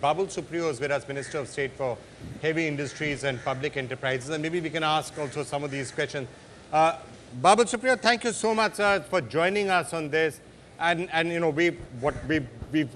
Babul Supriyo is with us, Minister of State for Heavy Industries and Public Enterprises, and maybe we can ask also some of these questions. Babul Supriyo, thank you so much, sir, for joining us on this. And you know, we've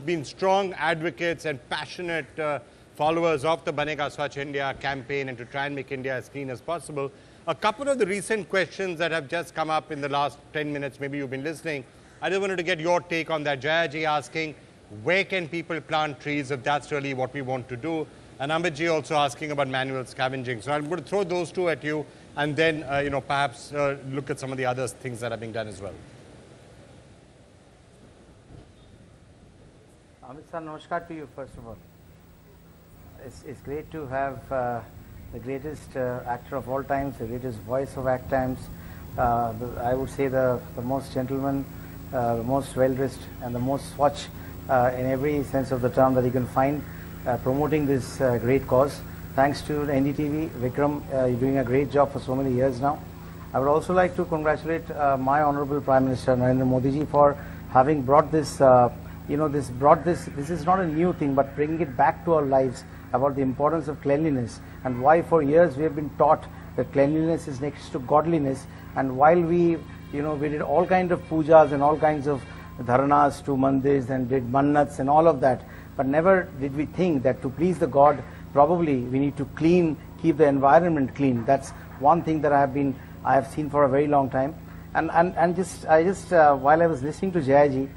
been strong advocates and passionate followers of the Banega Swachh India campaign and to try and make India as clean as possible. A couple of the recent questions that have just come up in the last 10 minutes, maybe you've been listening, I just wanted to get your take on that. Jayaji asking, where can people plant trees if that's really what we want to do? And Ambitji also asking about manual scavenging. So I'm going to throw those two at you and then, you know, perhaps look at some of the other things that are being done as well. Amit sir, namaskar to you first of all. It's great to have the greatest actor of all times, the greatest voice of act times, I would say the most gentleman, the most well-dressed and the most Swachh in every sense of the term that you can find, promoting this great cause. Thanks to NDTV, Vikram, you're doing a great job for so many years now. I would also like to congratulate my Honorable Prime Minister Narendra Modi ji for having brought this, this is not a new thing, but bringing it back to our lives about the importance of cleanliness and why for years we have been taught that cleanliness is next to godliness. And while we did all kinds of pujas and all kinds of dharnas to mandirs and did mannats and all of that, but never did we think that to please the God, probably we need to keep the environment clean. That's one thing that I have seen for a very long time. And while I was listening to Jayaji,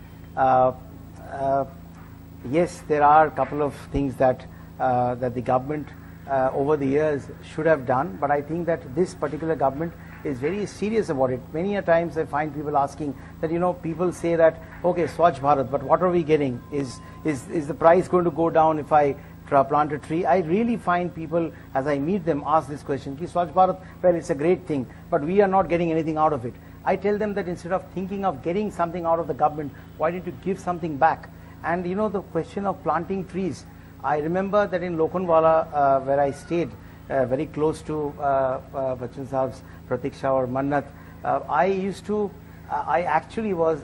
yes, there are a couple of things that the government over the years should have done, but I think that this particular government is very serious about it. Many a times I find people asking that, people say that, okay, Swachh Bharat, but what are we getting? Is the price going to go down if I plant a tree? I really find people, as I meet them, ask this question, Ki Swachh Bharat, well, it's a great thing, but we are not getting anything out of it. I tell them that instead of thinking of getting something out of the government, why don't you give something back? And the question of planting trees, I remember that in Lokhandwala, where I stayed, very close to Bachchan Sahab's Pratiksha or Mannat, I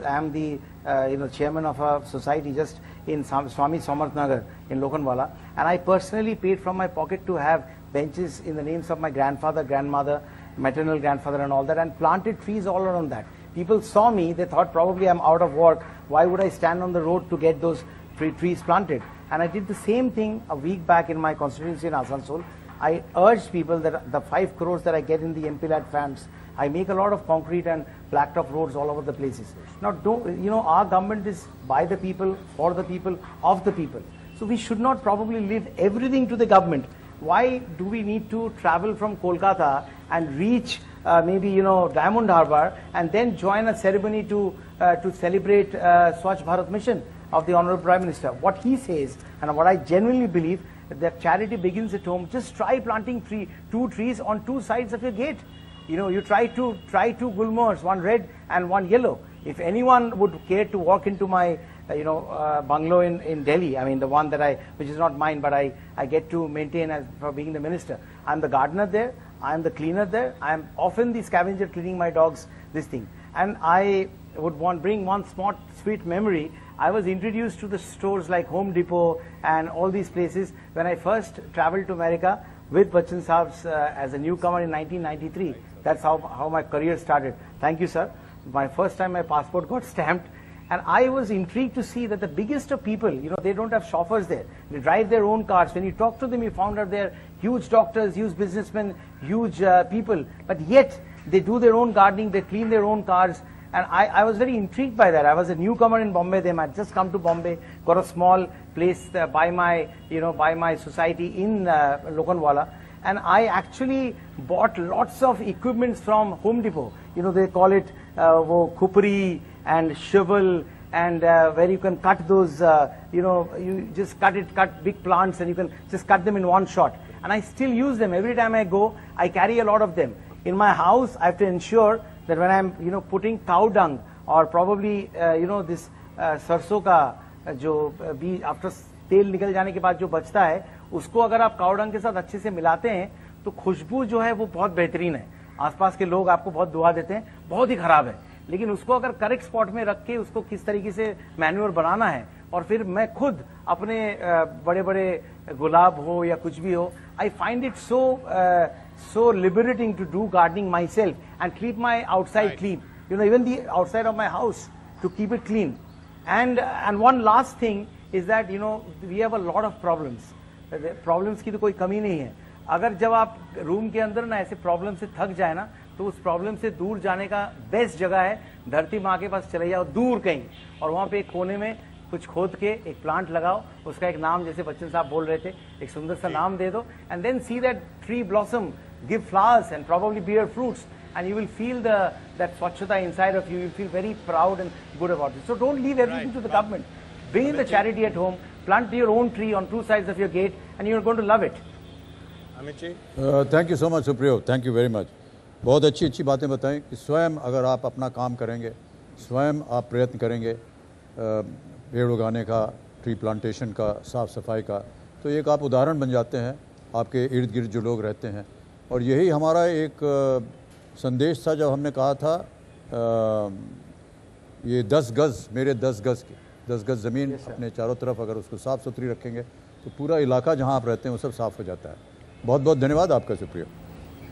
am the chairman of a society just in Swami Samarth Nagar in Lokhandwala, and I personally paid from my pocket to have benches in the names of my grandfather, grandmother, maternal grandfather and all that, and planted trees all around that. People saw me, they thought probably I'm out of work, why would I stand on the road to get those trees planted? And I did the same thing a week back in my constituency in Asansol. I urged people that the 5 crores that I get in the MP-led funds, I make a lot of concrete and blacktop roads all over the places. Now, our government is by the people, for the people, of the people. So we should not probably leave everything to the government. Why do we need to travel from Kolkata and reach maybe Diamond Harbour and then join a ceremony to celebrate Swachh Bharat Mission of the Honorable Prime Minister? What he says, and what I genuinely believe, that charity begins at home. Just try planting 2 trees on 2 sides of your gate. You try 2 gulmohars, 1 red and 1 yellow. If anyone would care to walk into my bungalow in Delhi, I mean the one that which is not mine, but I get to maintain as for being the minister. I'm the gardener there, I'm the cleaner there, I'm often the scavenger cleaning my dogs, this thing. And I would bring one small sweet memory. I was introduced to the stores like Home Depot and all these places when I first traveled to America with Bachchan Sahab's as a newcomer in 1993. That's how my career started. Thank you, sir. My first time my passport got stamped. And I was intrigued to see that the biggest of people, they don't have chauffeurs there. They drive their own cars. When you talk to them, you found out they're huge doctors, huge businessmen, huge people. But yet, they do their own gardening, they clean their own cars. And I was very intrigued by that. I was a newcomer in Bombay. They had just come to Bombay, got a small place by my society in Lokhandwala. And I actually bought lots of equipments from Home Depot. They call it khupri and shovel, and where you can cut those, you just cut big plants and you can just cut them in one shot. And I still use them. Every time I go, I carry a lot of them. In my house, I have to ensure that when I'm, putting cow dung or probably, this सरसों का जो बीज after तेल निकल जाने के बाद जो बचता है, उसको अगर आप काव डंग के साथ अच्छे से मिलाते हैं तो खुशबू जो है वो बहुत बेहतरीन है. आसपास के लोग आपको बहुत दुआ देते हैं, बहुत ही खराब है, लेकिन उसको अगर करेक्ट स्पॉट में रख के उसको किस तरीके से मैन्योर बनाना है और फिर मैं खुद अपने बड़े बड़े गुलाब हो या कुछ भी हो, I find it so liberating to do gardening myself and keep my outside clean. You know, even the outside of my house, to keep it clean. And one last thing is that, you know, we have a lot of problems. Problems की तो कोई कमी नहीं है. अगर जब आप room के अंदर ना ऐसे प्रॉब्लम से थक जाए ना, तो उस प्रॉब्लम से दूर जाने का बेस्ट जगह है धरती माँ के पास चले जाओ दूर कहीं, और वहाँ पे एक कोने में कुछ खोद के एक प्लांट लगाओ, उसका एक नाम जैसे बच्चन साहब बोल रहे थे, एक सुंदर सा नाम दे दो, and then see that tree blossom, give flowers and probably bear fruits, and you will feel that swachhata inside of you. You will feel very proud and good about it. So don't leave everything to the government. Bring in the charity at home, plant your own tree on two sides of your gate, and you're going to love it. Amit ji? Thank you so much, Supriyo. Thank you very much. बहुत अच्छी अच्छी बातें बताएं कि स्वयं अगर आप अपना काम करेंगे, स्वयं आप प्रयत्न करेंगे पेड़ उगाने का, ट्री प्लांटेशन का, साफ़ सफाई का, तो एक आप उदाहरण बन जाते हैं आपके इर्द गिर्द जो लोग रहते हैं. और यही हमारा एक संदेश था जब हमने कहा था ये 10 गज़ मेरे 10 गज़ की 10 गज़ ज़मीन अपने चारों तरफ अगर उसको साफ़ सुथरी रखेंगे तो पूरा इलाका जहाँ आप रहते हैं वो सब साफ़ हो जाता है. बहुत बहुत धन्यवाद आपका, Supriyo.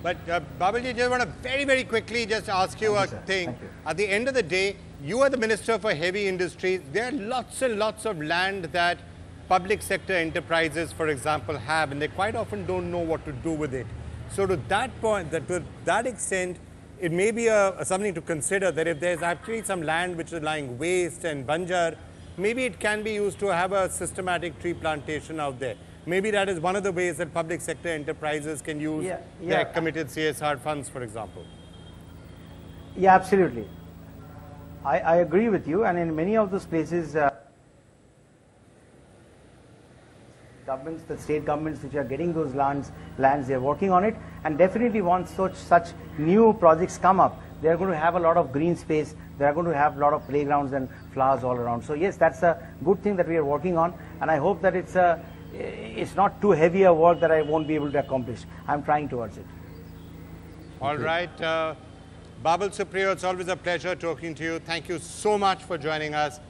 But Babul ji, just want to very, very quickly just ask you a thing. At the end of the day, you are the Minister for Heavy Industries. There are lots and lots of land that public sector enterprises, for example, have, and they quite often don't know what to do with it. So to that point, to that extent, it may be something to consider that if there's actually some land which is lying waste and banjar, maybe it can be used to have a systematic tree plantation out there. Maybe that is one of the ways that public sector enterprises can use their committed CSR funds, for example. Yeah, absolutely. I agree with you, and in many of those places, governments, the state governments which are getting those lands, they are working on it, and definitely once such new projects come up, they are going to have a lot of green space, they are going to have a lot of playgrounds and flowers all around. So yes, that's a good thing that we are working on, and I hope that it's not too heavy a work that I won't be able to accomplish. I'm trying towards it. All right. Babul Supriyo, it's always a pleasure talking to you. Thank you so much for joining us.